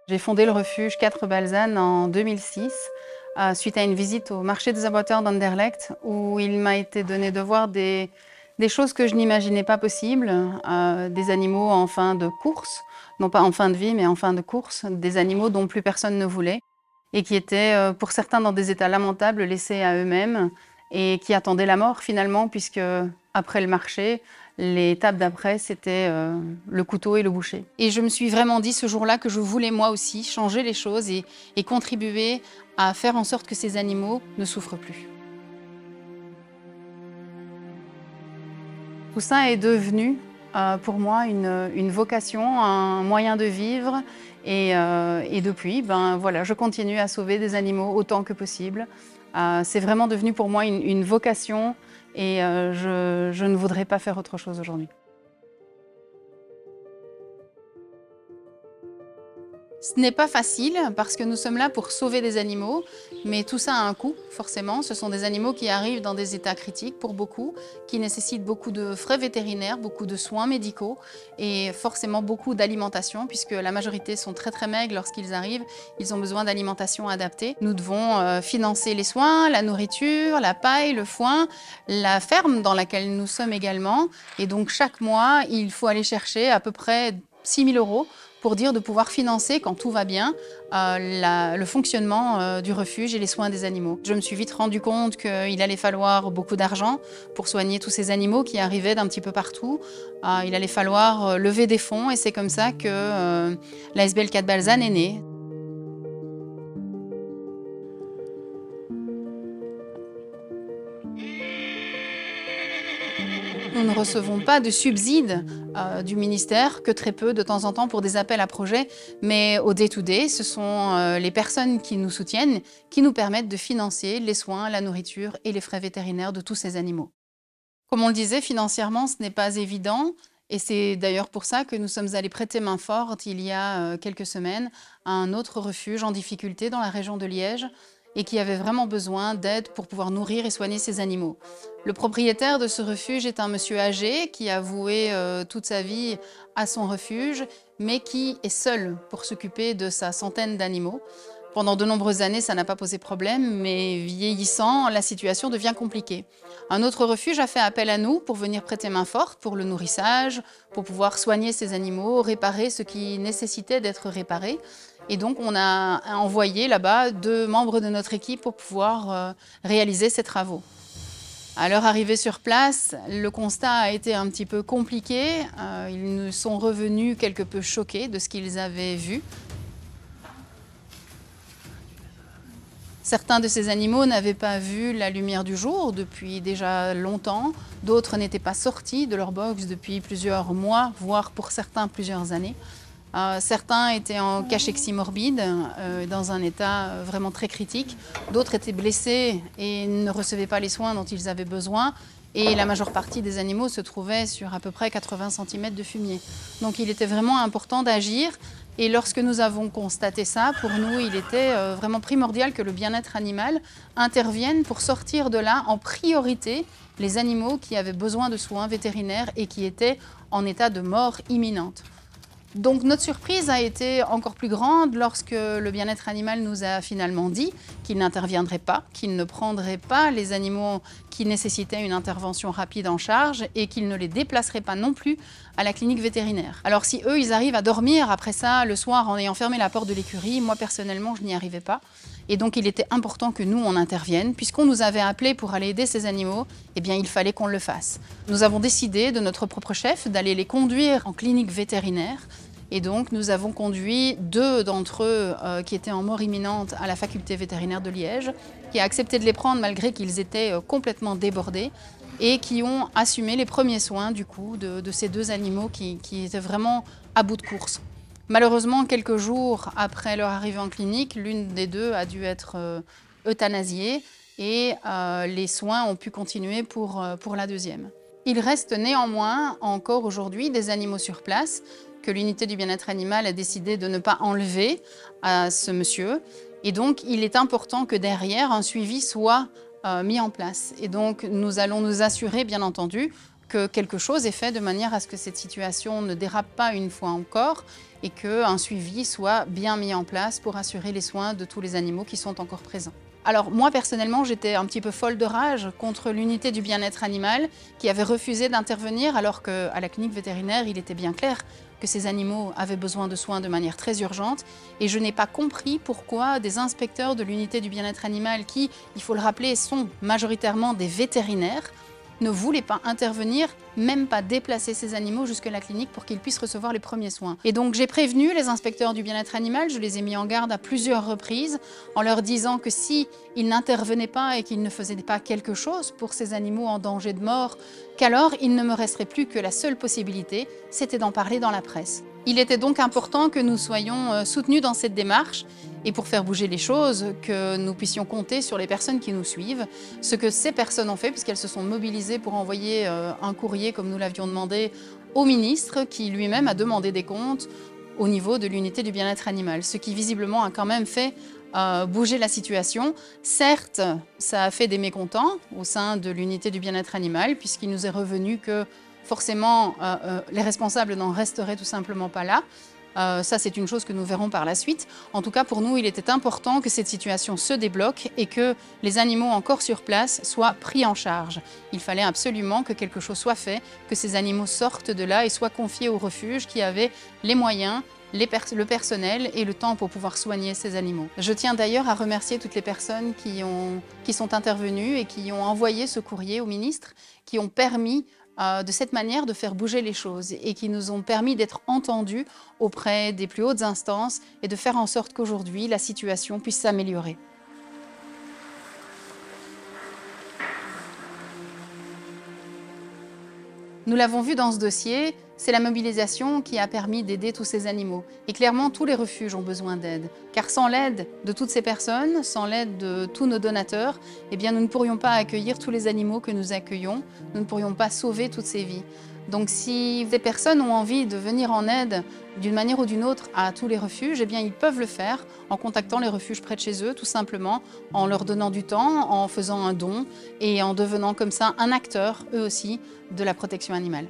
J'ai fondé le refuge 4 Balzane en 2006, suite à une visite au marché des abattoirs d'Anderlecht, où il m'a été donné de voir des choses que je n'imaginais pas possibles, des animaux en fin de course, non pas en fin de vie, mais en fin de course, des animaux dont plus personne ne voulait, et qui étaient pour certains dans des états lamentables, laissés à eux-mêmes, et qui attendaient la mort finalement, puisque après le marché, l'étape d'après, c'était le couteau et le boucher. Et je me suis vraiment dit ce jour-là que je voulais moi aussi changer les choses et contribuer à faire en sorte que ces animaux ne souffrent plus. Tout ça est devenu pour moi une vocation, un moyen de vivre. Et depuis, voilà, je continue à sauver des animaux autant que possible. C'est vraiment devenu pour moi une vocation et je ne voudrais pas faire autre chose aujourd'hui. Ce n'est pas facile parce que nous sommes là pour sauver des animaux, mais tout ça a un coût, forcément. Ce sont des animaux qui arrivent dans des états critiques pour beaucoup, qui nécessitent beaucoup de frais vétérinaires, beaucoup de soins médicaux et forcément beaucoup d'alimentation, puisque la majorité sont très maigres lorsqu'ils arrivent. Ils ont besoin d'alimentation adaptée. Nous devons financer les soins, la nourriture, la paille, le foin, la ferme dans laquelle nous sommes également. Et donc chaque mois, il faut aller chercher à peu près 6 000 € pour dire de pouvoir financer, quand tout va bien, le fonctionnement du refuge et les soins des animaux. Je me suis vite rendu compte qu'il allait falloir beaucoup d'argent pour soigner tous ces animaux qui arrivaient d'un petit peu partout. Il allait falloir lever des fonds et c'est comme ça que l'ASBL 4 Balzane est née. Nous ne recevons pas de subsides du ministère, que très peu de temps en temps pour des appels à projets, mais au day-to-day, ce sont les personnes qui nous soutiennent, qui nous permettent de financer les soins, la nourriture et les frais vétérinaires de tous ces animaux. Comme on le disait, financièrement, ce n'est pas évident. Et c'est d'ailleurs pour ça que nous sommes allés prêter main forte il y a quelques semaines à un autre refuge en difficulté dans la région de Liège et qui avait vraiment besoin d'aide pour pouvoir nourrir et soigner ses animaux. Le propriétaire de ce refuge est un monsieur âgé qui a voué toute sa vie à son refuge, mais qui est seul pour s'occuper de sa centaine d'animaux. Pendant de nombreuses années, ça n'a pas posé problème, mais vieillissant, la situation devient compliquée. Un autre refuge a fait appel à nous pour venir prêter main forte pour le nourrissage, pour pouvoir soigner ces animaux, réparer ce qui nécessitait d'être réparé. Et donc, on a envoyé là-bas 2 membres de notre équipe pour pouvoir réaliser ces travaux. À leur arrivée sur place, le constat a été un petit peu compliqué. Ils nous sont revenus quelque peu choqués de ce qu'ils avaient vu. Certains de ces animaux n'avaient pas vu la lumière du jour depuis déjà longtemps. D'autres n'étaient pas sortis de leur box depuis plusieurs mois, voire pour certains plusieurs années. Certains étaient en cachexie morbide, dans un état vraiment très critique. D'autres étaient blessés et ne recevaient pas les soins dont ils avaient besoin. Et la majeure partie des animaux se trouvaient sur à peu près 80 cm de fumier. Donc il était vraiment important d'agir. Et lorsque nous avons constaté ça, pour nous, il était vraiment primordial que le bien-être animal intervienne pour sortir de là en priorité les animaux qui avaient besoin de soins vétérinaires et qui étaient en état de mort imminente. Donc notre surprise a été encore plus grande lorsque le bien-être animal nous a finalement dit qu'il n'interviendrait pas, qu'il ne prendrait pas les animaux qui nécessitaient une intervention rapide en charge et qu'il ne les déplacerait pas non plus à la clinique vétérinaire. Alors si eux, ils arrivent à dormir après ça le soir en ayant fermé la porte de l'écurie, moi personnellement, je n'y arrivais pas. Et donc il était important que nous, on intervienne. Puisqu'on nous avait appelés pour aller aider ces animaux, eh bien il fallait qu'on le fasse. Nous avons décidé de notre propre chef d'aller les conduire en clinique vétérinaire. Et donc nous avons conduit 2 d'entre eux qui étaient en mort imminente à la faculté vétérinaire de Liège, qui a accepté de les prendre malgré qu'ils étaient complètement débordés et qui ont assumé les premiers soins du coup de ces 2 animaux qui étaient vraiment à bout de course. Malheureusement, quelques jours après leur arrivée en clinique, l'une des 2 a dû être euthanasiée et les soins ont pu continuer pour la deuxième. Il reste néanmoins encore aujourd'hui des animaux sur place que l'unité du bien-être animal a décidé de ne pas enlever à ce monsieur. Et donc, il est important que derrière, un suivi soit mis en place. Et donc, nous allons nous assurer, bien entendu, que quelque chose est fait de manière à ce que cette situation ne dérape pas une fois encore et qu'un suivi soit bien mis en place pour assurer les soins de tous les animaux qui sont encore présents. Alors moi personnellement, j'étais un petit peu folle de rage contre l'unité du bien-être animal qui avait refusé d'intervenir alors qu'à la clinique vétérinaire, il était bien clair que ces animaux avaient besoin de soins de manière très urgente et je n'ai pas compris pourquoi des inspecteurs de l'unité du bien-être animal qui, il faut le rappeler, sont majoritairement des vétérinaires, ne voulaient pas intervenir, même pas déplacer ces animaux jusque la clinique pour qu'ils puissent recevoir les premiers soins. Et donc j'ai prévenu les inspecteurs du bien-être animal, je les ai mis en garde à plusieurs reprises en leur disant que si ils n'intervenaient pas et qu'ils ne faisaient pas quelque chose pour ces animaux en danger de mort, qu'alors il ne me resterait plus que la seule possibilité, c'était d'en parler dans la presse. Il était donc important que nous soyons soutenus dans cette démarche et pour faire bouger les choses, que nous puissions compter sur les personnes qui nous suivent. Ce que ces personnes ont fait, puisqu'elles se sont mobilisées pour envoyer un courrier, comme nous l'avions demandé, au ministre, qui lui-même a demandé des comptes au niveau de l'unité du bien-être animal. Ce qui visiblement a quand même fait bouger la situation. Certes, ça a fait des mécontents au sein de l'unité du bien-être animal, puisqu'il nous est revenu que forcément les responsables n'en resteraient tout simplement pas là. Ça, c'est une chose que nous verrons par la suite. En tout cas, pour nous, il était important que cette situation se débloque et que les animaux encore sur place soient pris en charge. Il fallait absolument que quelque chose soit fait, que ces animaux sortent de là et soient confiés au refuge qui avait les moyens, le personnel et le temps pour pouvoir soigner ces animaux. Je tiens d'ailleurs à remercier toutes les personnes qui sont intervenues et qui ont envoyé ce courrier au ministre, qui ont permis de cette manière de faire bouger les choses et qui nous ont permis d'être entendus auprès des plus hautes instances et de faire en sorte qu'aujourd'hui la situation puisse s'améliorer. Nous l'avons vu dans ce dossier, c'est la mobilisation qui a permis d'aider tous ces animaux. Et clairement, tous les refuges ont besoin d'aide. Car sans l'aide de toutes ces personnes, sans l'aide de tous nos donateurs, eh bien, nous ne pourrions pas accueillir tous les animaux que nous accueillons, nous ne pourrions pas sauver toutes ces vies. Donc si des personnes ont envie de venir en aide d'une manière ou d'une autre à tous les refuges, eh bien, ils peuvent le faire en contactant les refuges près de chez eux, tout simplement, en leur donnant du temps, en faisant un don et en devenant comme ça un acteur, eux aussi, de la protection animale.